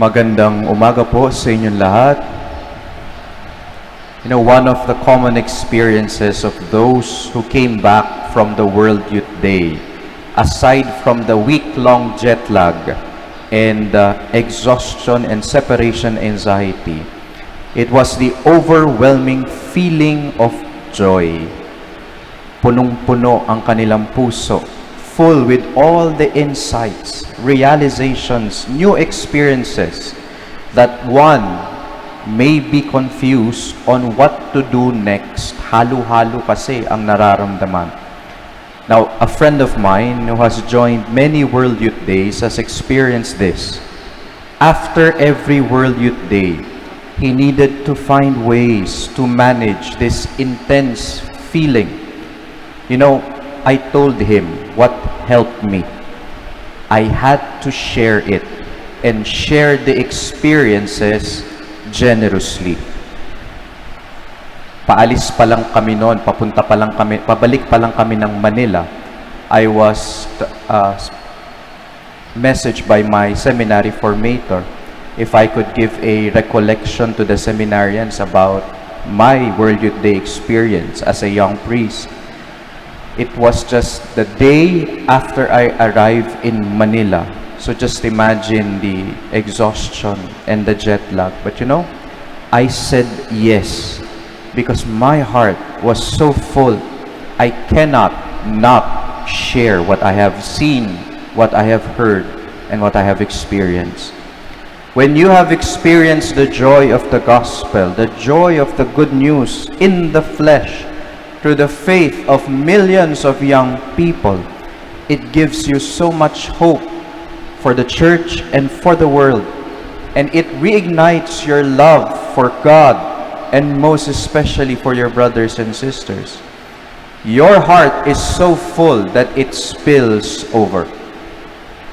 Magandang umaga po sa inyong lahat. You know, one of the common experiences of those who came back from the World Youth Day, aside from the week-long jet lag and exhaustion and separation anxiety, it was the overwhelming feeling of joy. Punong-puno ang kanilang puso, full with all the insights, realizations, new experiences, that one may be confused on what to do next. Halo-halo kasi ang nararamdaman. Now, a friend of mine who has joined many World Youth Days has experienced this. After every World Youth Day, he needed to find ways to manage this intense feeling. You know, I told him what helped me. I had to share it and share the experiences generously. Paalis pa lang kami noon, pabalik pa lang kami ng Manila. I was messaged by my seminary formator if I could give a recollection to the seminarians about my World Youth Day experience as a young priest. It was just the day after I arrived in Manila. So just imagine the exhaustion and the jet lag. But you know, I said yes because my heart was so full. I cannot not share what I have seen, what I have heard, and what I have experienced. When you have experienced the joy of the gospel, the joy of the good news in the flesh, through the faith of millions of young people, it gives you so much hope for the church and for the world. And it reignites your love for God and most especially for your brothers and sisters. Your heart is so full that it spills over.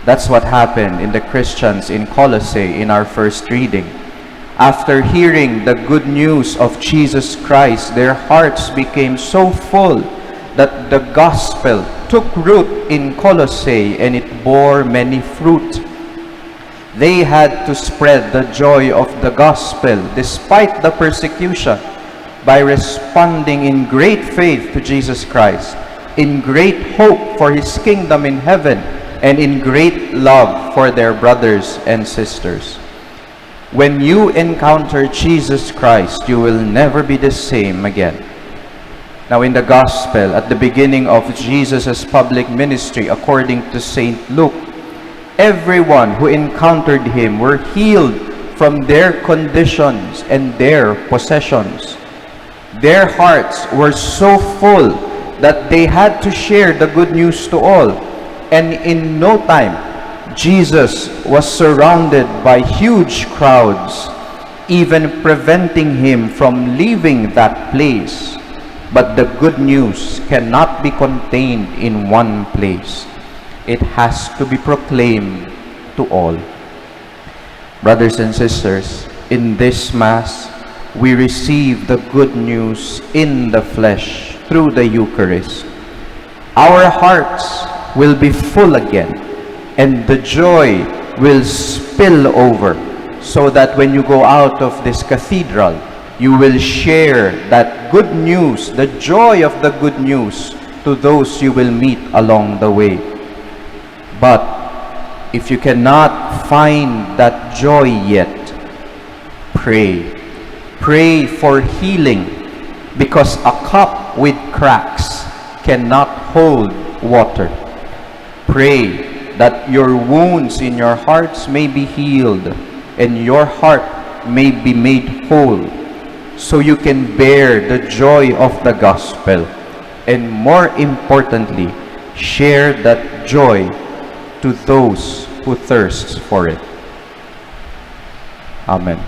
That's what happened in the Christians in Colossae in our first reading. After hearing the good news of Jesus Christ, their hearts became so full that the gospel took root in Colossae and it bore many fruit. They had to spread the joy of the gospel despite the persecution by responding in great faith to Jesus Christ, in great hope for His kingdom in heaven, and in great love for their brothers and sisters. When you encounter Jesus Christ, you will never be the same again. Now in the Gospel, at the beginning of Jesus' public ministry, according to St. Luke, everyone who encountered Him were healed from their conditions and their possessions. Their hearts were so full that they had to share the good news to all. And in no time, Jesus was surrounded by huge crowds, even preventing Him from leaving that place. But the good news cannot be contained in one place. It has to be proclaimed to all. Brothers and sisters, in this Mass, we receive the good news in the flesh through the Eucharist. Our hearts will be full again, and the joy will spill over, so that when you go out of this cathedral, you will share that good news, the joy of the good news, to those you will meet along the way. But if you cannot find that joy yet, pray. Pray for healing, because a cup with cracks cannot hold water. Pray that your wounds in your hearts may be healed and your heart may be made whole, so you can bear the joy of the gospel, and more importantly, share that joy to those who thirst for it. Amen.